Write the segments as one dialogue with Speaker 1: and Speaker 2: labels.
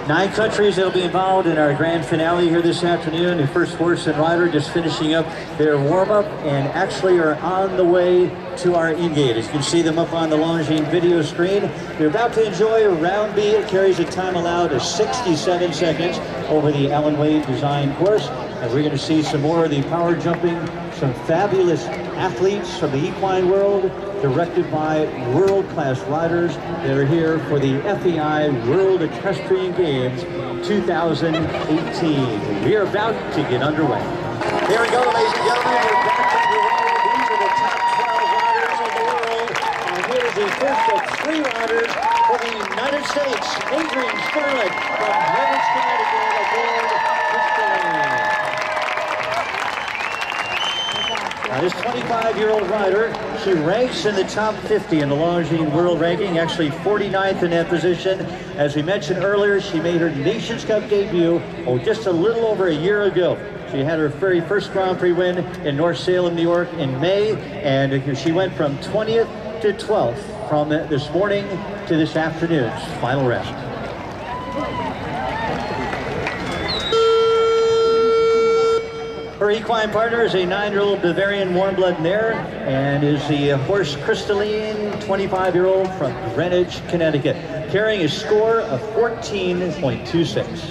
Speaker 1: 9 countries that will be involved in our grand finale here this afternoon. The first horse and rider just finishing up their warm-up and actually are on the way to our in-gate. As you can see them up on the Longines video screen. They're about to enjoy round B. It carries a time allowed of 67 seconds over the Alan Wade design course. And we're going to see some more of the power jumping, some fabulous athletes from the equine world, directed by world-class riders that are here for the FEI World Equestrian Games 2018. We are about to get underway. Here we go, ladies and gentlemen. We're back underway. These are the top 12 riders of the world. And here is the first of 3 riders for the United States. Adrian Scarlett from Harvard, Connecticut, aboard Crystalline. Now, this 25-year-old rider, she ranks in the top 50 in the Longines World Ranking, actually 49th in that position. As we mentioned earlier, she made her Nations Cup debut just a little over a year ago. She had her very first Grand Prix win in North Salem, New York in May, and she went from 20th to 12th from this morning to this afternoon's final round. Her equine partner is a 9-year-old Bavarian warm-blood mare and is the horse Crystalline, 25-year-old from Greenwich, Connecticut, carrying a score of 14.26.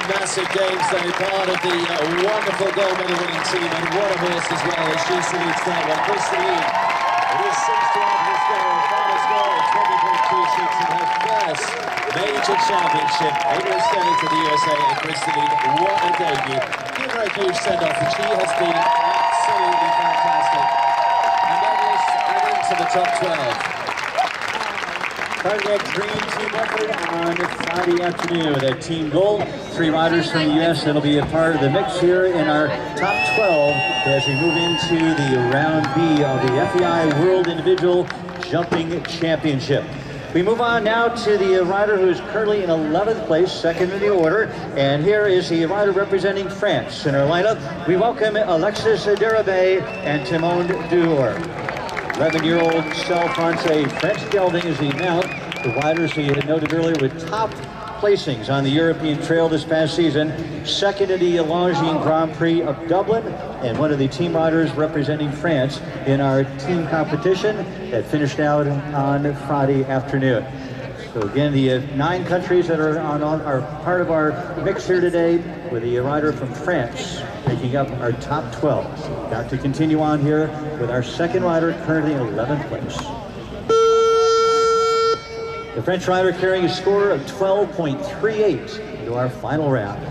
Speaker 2: Massive games, though, part of the wonderful gold medal winning team, and what a horse as well as she salutes that one. Crystalline, it is 6 to 1 her score, a final score of 20.26 in her first major championship in the States of the USA, and Crystalline, what a debut. Give her a huge send-off, and she has been absolutely fantastic. A medalist and into the top 12.
Speaker 1: Part of that dream team effort on Friday afternoon with that team goal. 3 riders from the U.S. that'll be a part of the mix here in our top 12 as we move into the round B of the FEI World Individual Jumping Championship. We move on now to the rider who is currently in 11th place, second in the order, and here is the rider representing France. In our lineup, we welcome Alexis Derabé and Simone Blum. 11-year-old Cell Francais French Gelding is the mount. The riders who you had noted earlier with top placings on the European Trail this past season. Second in the Longines Grand Prix of Dublin, and one of the team riders representing France in our team competition that finished out on Friday afternoon. So again, the 9 countries that are part of our mix here today, with the rider from France making up our top 12. Got to continue on here with our second rider, currently in 11th place. The French rider carrying a score of 12.38 into our final round.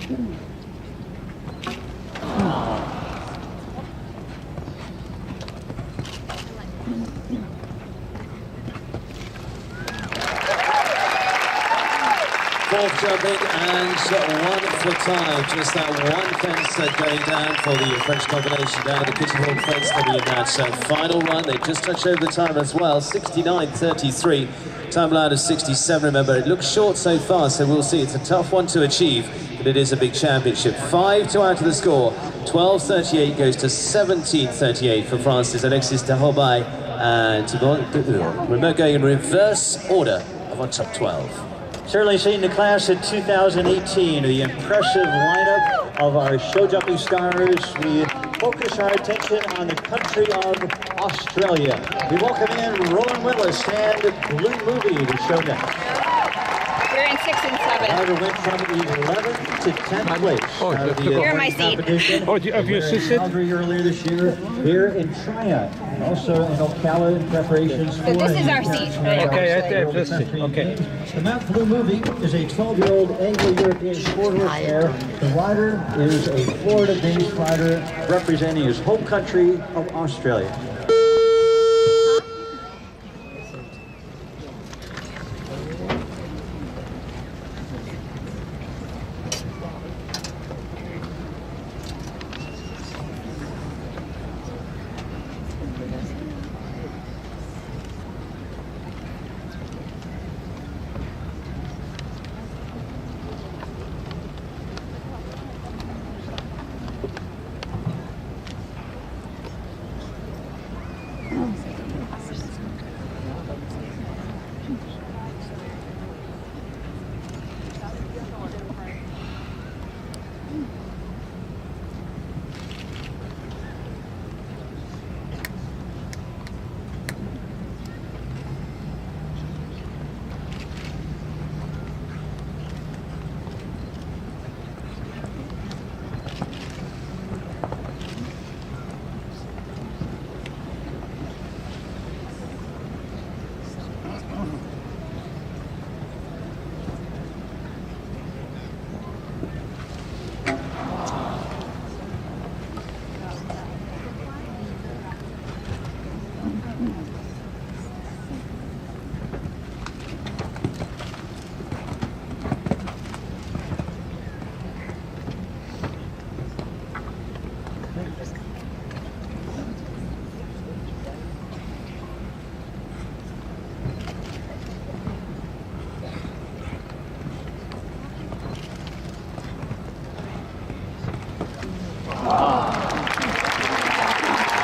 Speaker 2: Fourth jumping and 1 for time. Just that one fence going down for the French combination down the kitchen hall fence to be a match. So final run, they just touched over the time as well. 69.33. Time allowed is 67. Remember, it looks short so far, so we'll see. It's a tough one to achieve, but it is a big championship. 5-2 out of the score. 12.38 goes to 17.38 for France's Alexis de Horbay and Simone Blum. We're going in reverse order of our top 12.
Speaker 1: Certainly seeing the class in 2018, the impressive lineup of our show jumping stars. We focus our attention on the country of Australia. We welcome in Rowan Willis and Blue Movie to show next.
Speaker 3: We're in 6 and 7.
Speaker 1: Ryder went from 11th to 10th place.
Speaker 3: You're in my seat.
Speaker 1: Have you assisted? Calgary earlier this year, here in Tryon, also in Ocala in preparations for.
Speaker 3: So this is our seat.
Speaker 1: Okay, okay. The Mount Blue Movie is a 12-year-old Anglo-European quarter pair. The rider is a Florida-based rider representing his home country of Australia.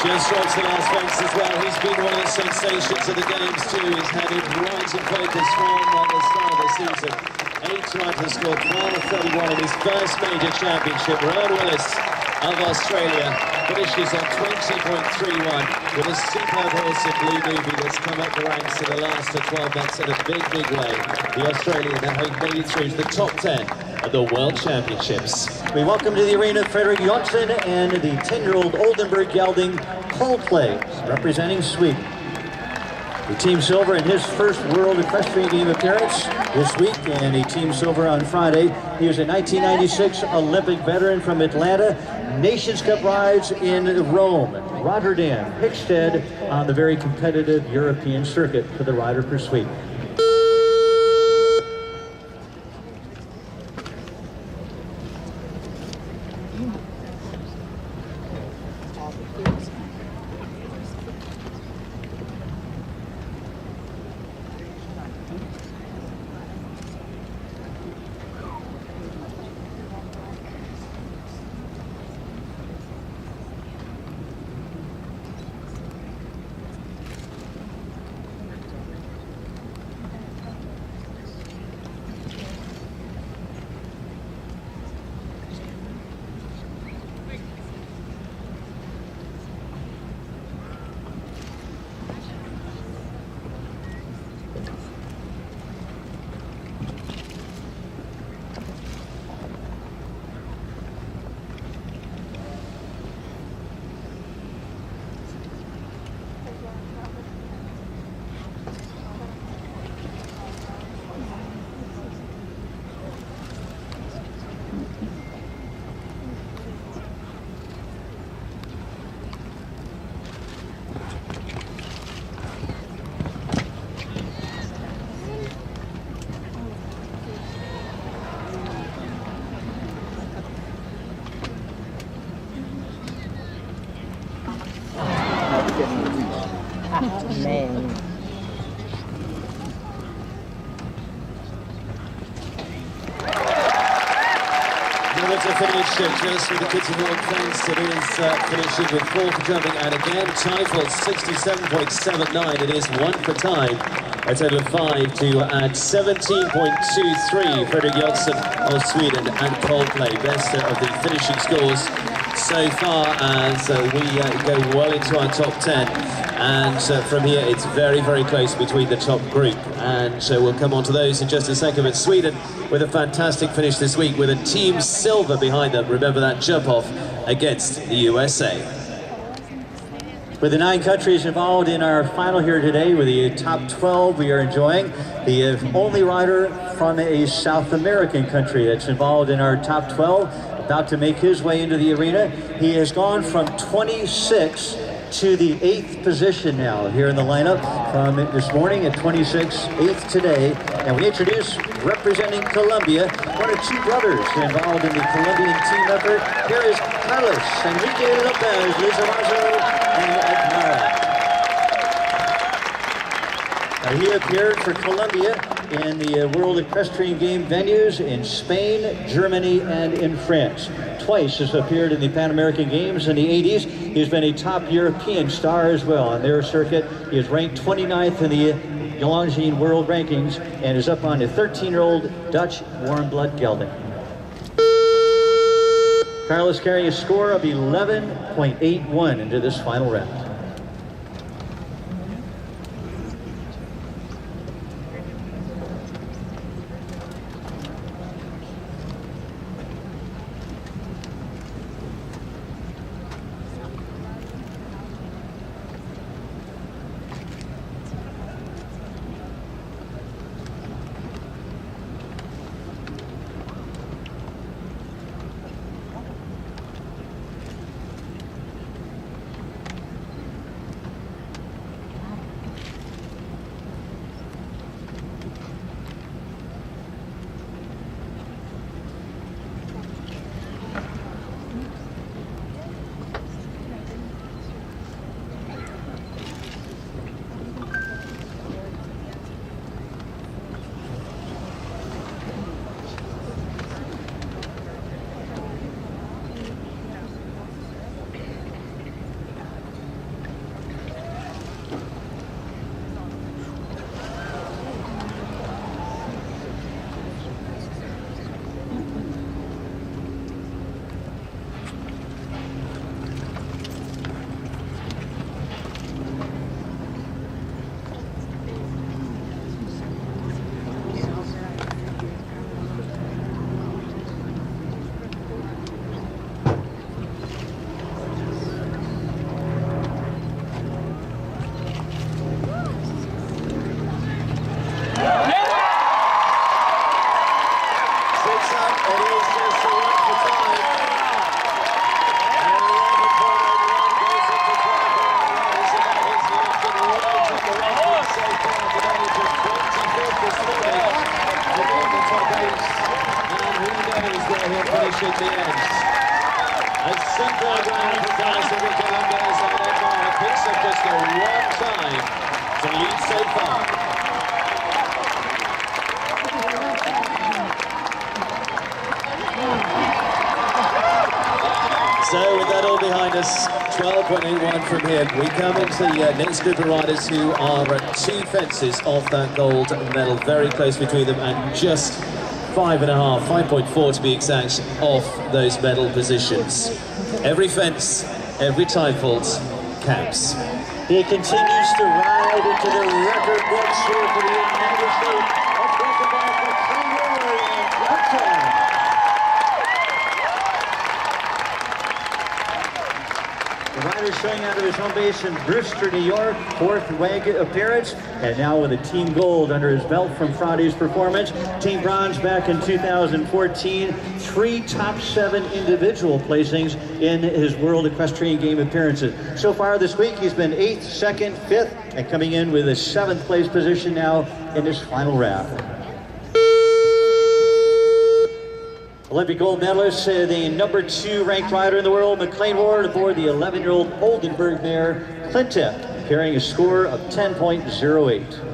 Speaker 2: Just short to the last fence as well. He's been one of the sensations of the games too. He's had it right in focus from the start of the season. 8 riders scored 12.31 in his first major championship. Rowan Willis of Australia finishes on 20.31 with a superb horse in Blue Movie that's come up the ranks in the last 12 months in a big, big way. The Australian having made it through to the top 10 of the World Championships.
Speaker 1: We welcome to the arena Fredrik Jonsson and the 10-year-old Oldenburg Gelding Coldplay, representing Sweden. The Team Silver in his first World Equestrian Game appearance this week, and a Team Silver on Friday. He was a 1996 Olympic veteran from Atlanta, Nations Cup rides in Rome, Rotterdam, Hickstead on the very competitive European circuit for the rider for Sweden.
Speaker 4: man.
Speaker 2: To finish just with the kids of all thanks, it is finishing with 4 for jumping, and again Teufel 67.79. It is 1 for time. A total of 5 to add 17.23. Fredrik Jonsson of Sweden and Coldplay, best of the finishing scores so far as we go well into our top 10. And from here it's very, very close between the top group, and we'll come on to those in just a second. But Sweden with a fantastic finish this week with a team silver behind them. Remember that jump off against the USA.
Speaker 1: With the 9 countries involved in our final here today, with the top 12 we are enjoying, the only rider from a South American country that's involved in our top 12, about to make his way into the arena. He has gone from 26 to the 8th position now here in the lineup from this morning at 26, 8th today. And we introduce, representing Colombia, one of 2 brothers involved in the Colombian team effort. Here is Alice, Enrique Lopez, Lizarazo, and Mare. He appeared for Colombia in the World Equestrian Game venues in Spain, Germany, and in France. Twice has appeared in the Pan American Games in the 80s. He's been a top European star as well on their circuit. He is ranked 29th in the Gelding World Rankings and is up on the 13-year-old Dutch warm blood Gelding. Carlos carrying a score of 11.81 into this final round.
Speaker 2: So with that all behind us, 12.81 from here, we come into the next group of riders who are 2 fences off that gold medal, very close between them, and just 5.4 to be exact, off those medal positions. Every fence, every Teufel counts.
Speaker 1: He continues to ride into the record books here for the United States of Tryon and Bronce. The rider showing out of his home base in Brewster, New York, 4th WAG appearance, and now with a team gold under his belt from Friday's performance. Team bronze back in 2014, 3 top 7 individual placings in his World Equestrian Game appearances. So far this week, he's been 8th, 2nd, 5th, and coming in with a 7th place position now in this final round. Olympic gold medalist, the #2 ranked rider in the world, McLean Ward, aboard the 11-year-old Oldenburg mare, Clinton. carrying a score of 10.08.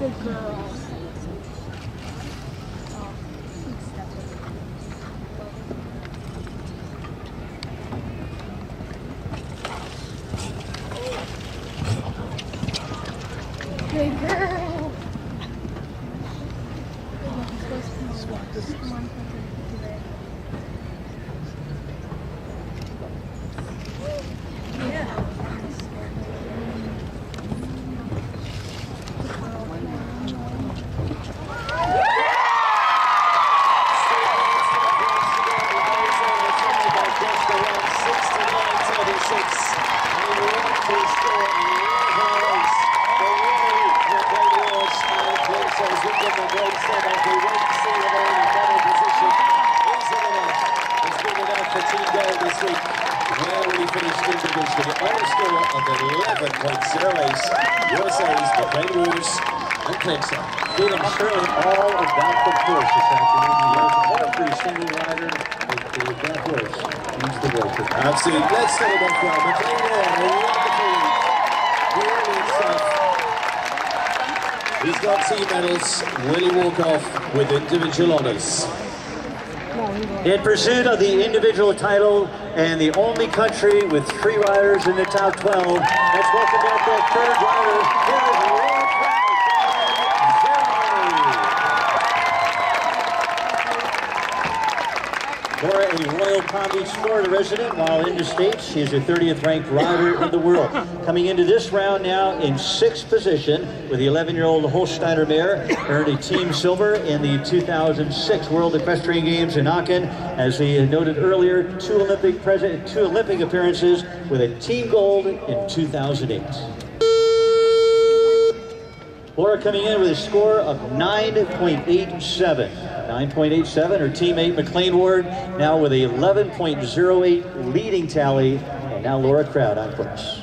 Speaker 4: Good girl. Good girl. Yeah.
Speaker 1: Feeling certainly all about the course this afternoon. Every single rider is that horse needs the race.
Speaker 2: Absolutely. Let's start it off well. McLean, wonderful, brilliant stuff. He's got team medals. Will he walk off with individual honours?
Speaker 1: In pursuit of the individual title and the only country with 3 riders in the top 12, let's welcome back that third rider. Here is Laura, a Royal Palm Beach, Florida resident, while interstate, she is the 30th ranked rider in the world. Coming into this round now in 6th position with the 11-year-old Holsteiner mare, earned a team silver in the 2006 World Equestrian Games in Aachen. As we noted earlier, 2 Olympic appearances with a team gold in 2008. Laura coming in with a score of 9.87. 9.87, her teammate McLean Ward now with a 11.08 leading tally, and now Laura Crowd on course.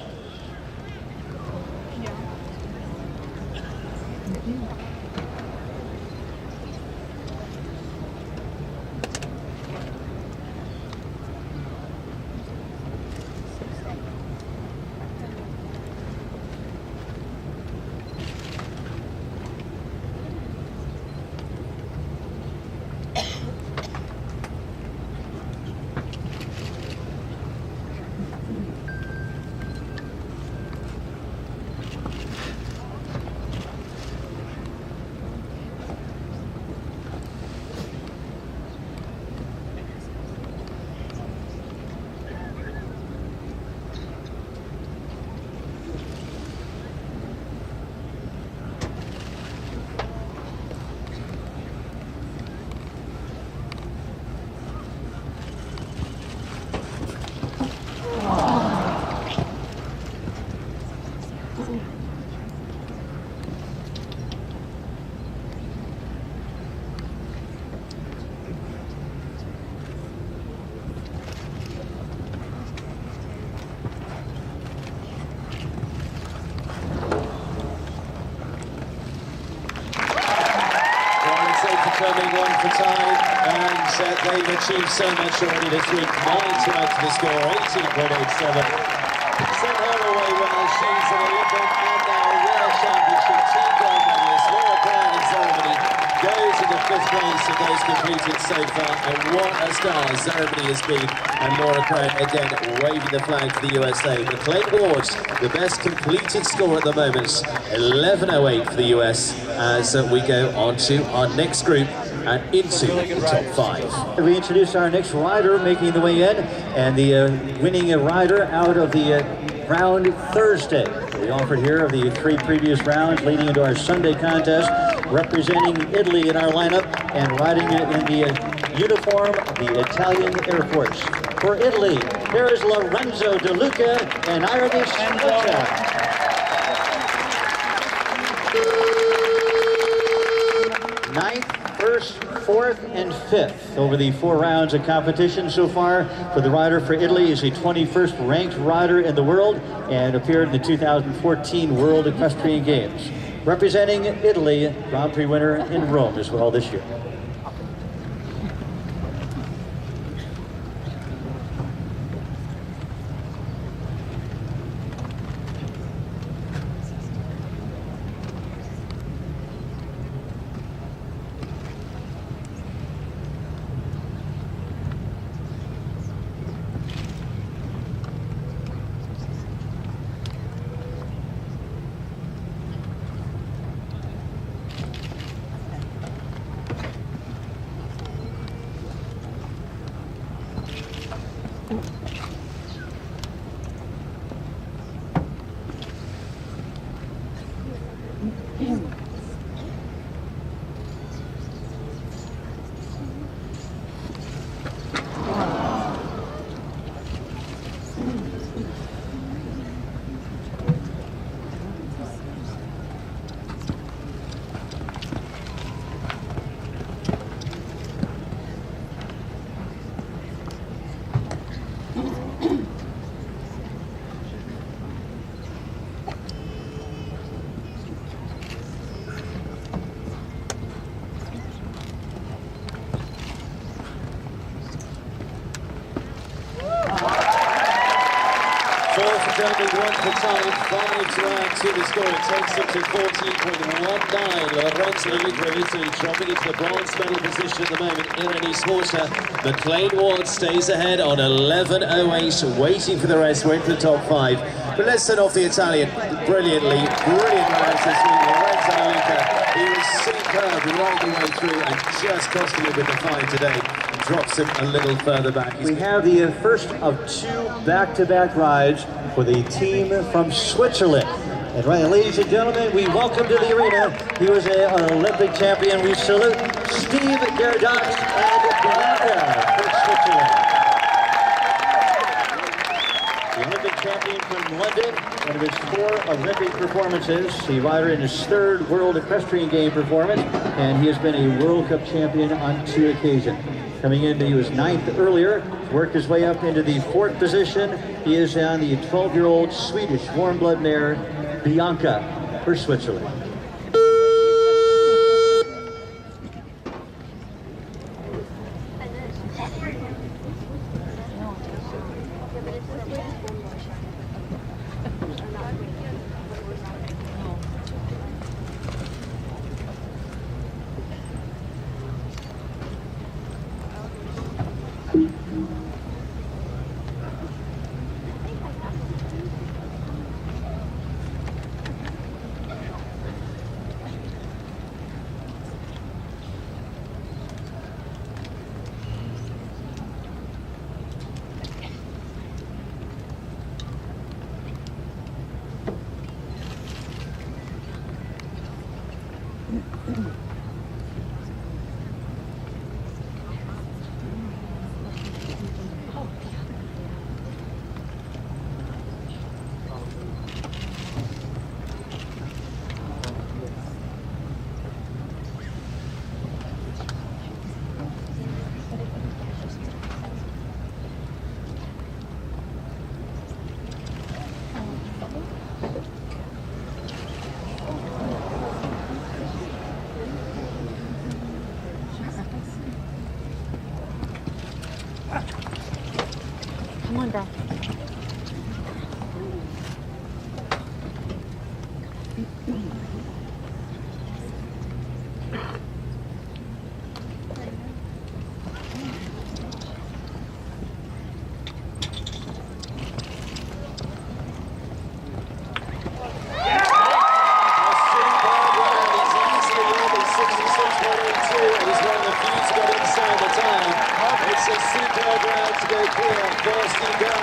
Speaker 2: Coming one for time, and they've achieved so much already this week. 9 to add to the score, 18.87. Sent her away well. She's an Olympic and now a World Championship team gold medalist. Laura Brown in ceremony goes in the 5th place of those completed so far, and what a star ceremony has been. And Laura Brown again waving the flag for the USA. McLean Ward, the best completed score at the moment, 11.08 for the US, as we go on to our next group and into the top 5.
Speaker 1: We introduce our next rider making the way in, and the winning rider out of the round Thursday. We offered here of the 3 previous rounds leading into our Sunday contest, representing Italy in our lineup and riding in the uniform of the Italian Air Force. For Italy, here is Lorenzo De Luca and Iris Mota. Ninth, first, fourth, and fifth over the 4 rounds of competition so far. For the rider for Italy is a 21st ranked rider in the world and appeared in the 2014 World Equestrian Games. Representing Italy, Grand Prix winner in Rome as well this year.
Speaker 2: Gelding 1 for time, 5 to add to the score. It takes them to 14.19. Lorenzo De Luca of Italy dropping into the bronze medal position at the moment in any sporter. McLean Ward stays ahead on 11.08, waiting for the rest. We're into the top 5. But let's send off the Italian brilliant rides this week. Lorenzo De Luca, he was superb right the way through and just costing him with the fight today. Drops him a little further back.
Speaker 1: We have the first of 2 back-to-back rides for the team from Switzerland. And right, ladies and gentlemen, we welcome to the arena. He was an Olympic champion. We salute Steve Guerddat and Bianca for Switzerland. The Olympic champion from London, one of his 4 Olympic performances. The rider in his 3rd World Equestrian Game performance, and he has been a World Cup champion on 2 occasions. Coming in, he was 9th earlier, worked his way up into the 4th position. He is on the 12-year-old Swedish warm blood mare, Bianca, for Switzerland.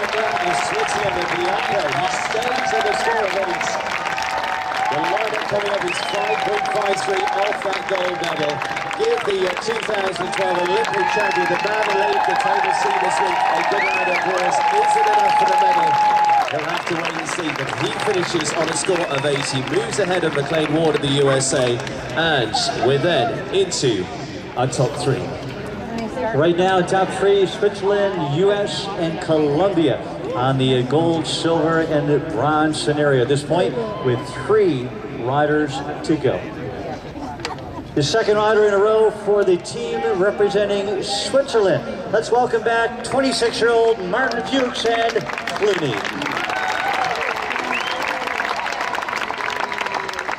Speaker 2: member of Switzerland and Bianca. He stays at the score of 8. The lineup coming up is 5.53 off that gold medal. Give the 2012 Olympic champion, the man who laid the table seat this week, a good round of applause. Is it enough for the medal? We'll have to wait and see, but he finishes on a score of 8. He moves ahead of McLean Ward of the USA, and we're then into our top 3.
Speaker 1: Right now, top 3, Switzerland, US, and Colombia on the gold, silver, and the bronze scenario at this point, with 3 riders to go. The second rider in a row for the team representing Switzerland. Let's welcome back 26-year-old Martin Fuchs and Clooney.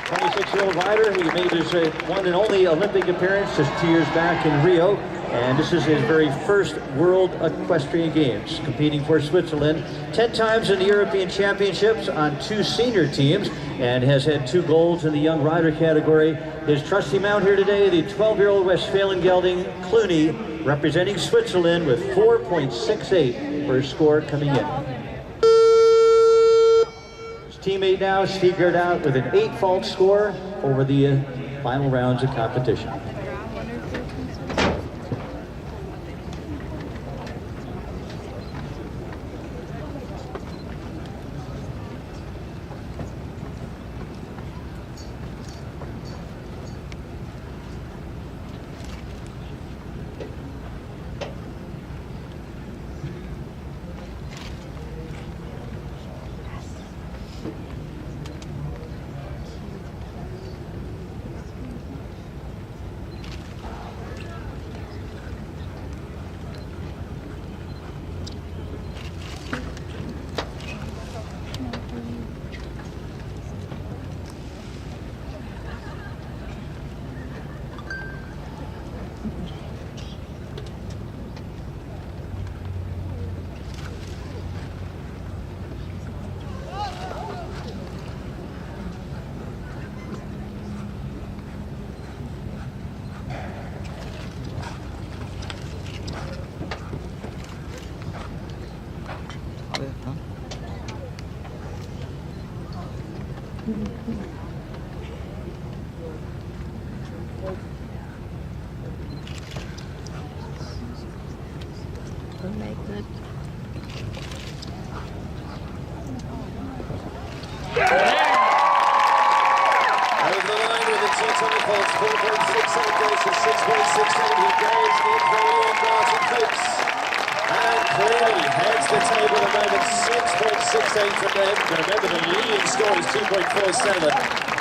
Speaker 1: 26-year-old rider, he made his one and only Olympic appearance just 2 years back in Rio. And this is his very first World Equestrian Games, competing for Switzerland 10 times in the European Championships on 2 senior teams, and has had 2 golds in the young rider category. His trusty mount here today, the 12-year-old Westphalian gelding, Clooney, representing Switzerland with 4.68 for his score coming in. His teammate now, Steve Guerddat, with an 8-fault score over the final rounds of competition.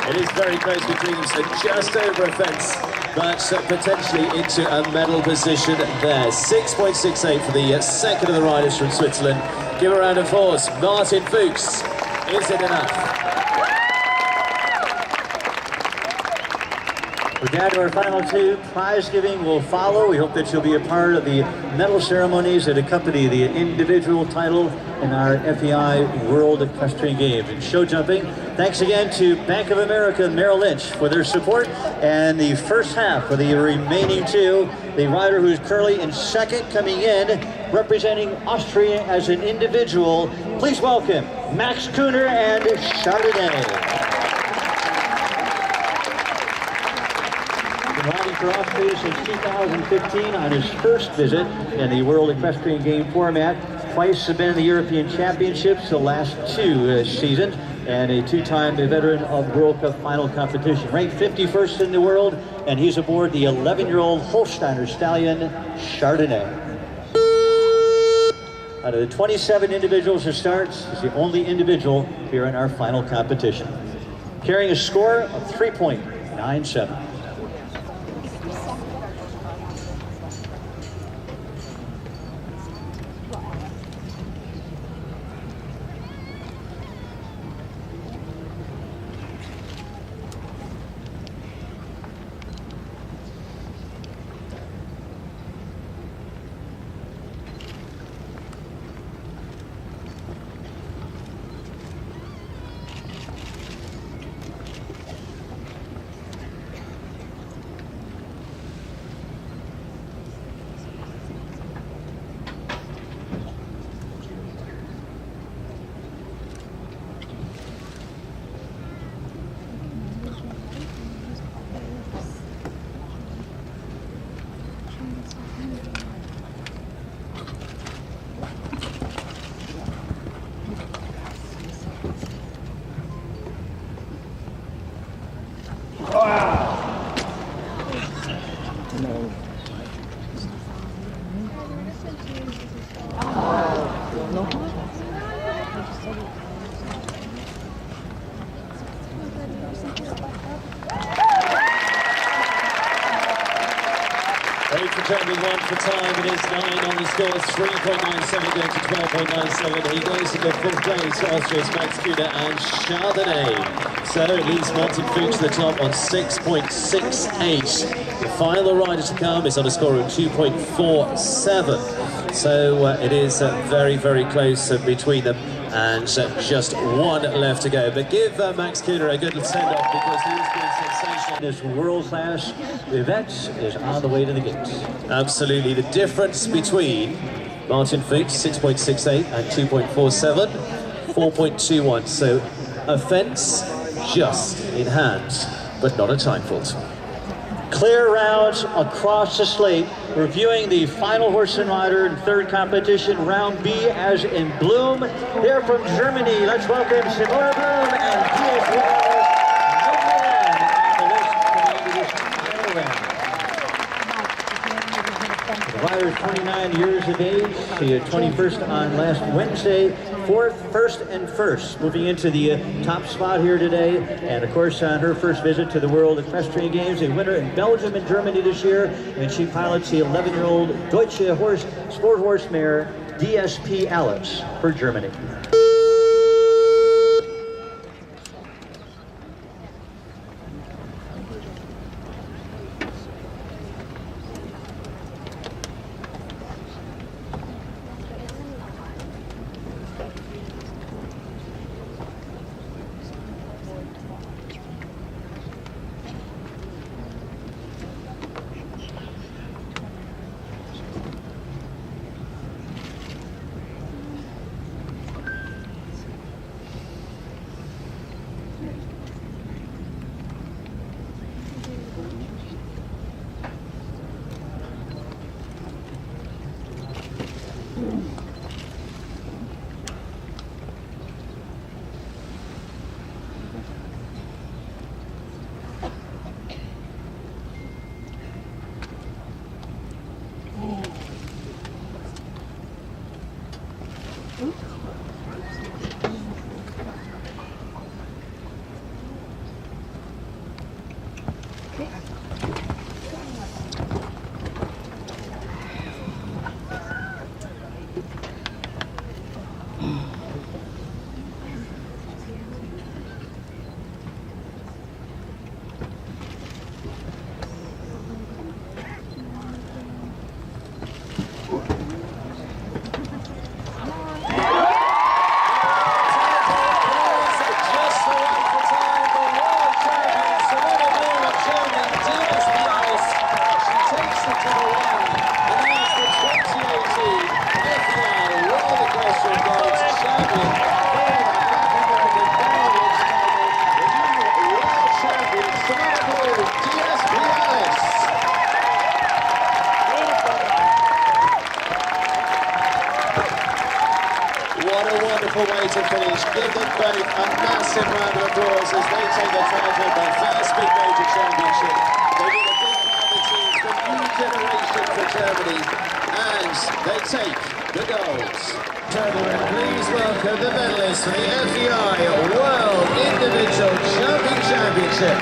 Speaker 2: It is very close between them, so just over a fence, but potentially into a medal position there. 6.68 for the second of the riders from Switzerland. Give a round of applause. Martin Fuchs. Is it enough?
Speaker 1: We're down to our final 2. Prize giving will follow. We hope that you'll be a part of the medal ceremonies that accompany the individual title in our FEI World Equestrian Games. And show jumping, thanks again to Bank of America and Merrill Lynch for their support. And the first half for the remaining 2, the rider who's currently in second coming in, representing Austria as an individual. Please welcome Max Kuhner and Chardonnay. Riding for Austria since 2015 on his first visit in the World Equestrian Game format. Twice have been in the European Championships the last 2 seasons, and a 2-time veteran of World Cup final competition. Ranked 51st in the world, and he's aboard the 11-year-old Holsteiner stallion, Chardonnay. Out of the 27 individuals who starts, he's the only individual here in our final competition, carrying a score of 3.97.
Speaker 2: for time. It is 9 on the score. 3.97 going to 12.97. He goes to the fifth place. Austria's Max Kuda and Chardonnay. So it leaves Martin Fuchs at the top on 6.68. The final rider to come is on a score of 2.47. So it is very, very close between them, and just one left to go. But give Max Kuda a good send-off, because he's been sensational.
Speaker 1: This world-class event is on the way to the gates.
Speaker 2: Absolutely. The difference between Martin Fuchs, 6.68, and 2.47, 4.21. So a fence just in hand, but not a time fault.
Speaker 1: Clear rounds across the slate. Reviewing the final horse and rider in third competition, round B, as in Blum. Here from Germany, let's welcome Simone Blum and DSP Alice. The rider is 29 years of age. She had 21st on last Wednesday. First and first, moving into the top spot here today. And of course, on her first visit to the World Equestrian Games, a winner in Belgium and Germany this year. And she pilots the 11-year-old Deutsche Sport Horse mare, DSP Alice, for Germany.
Speaker 2: Way to finish. Give them both a massive round of applause as they take the title of their first big major championship. They did a big part of the teams, the new generation for Germany, and they take the gold. Gentlemen, please welcome the medalists for the FEI World Individual Jumping Championship.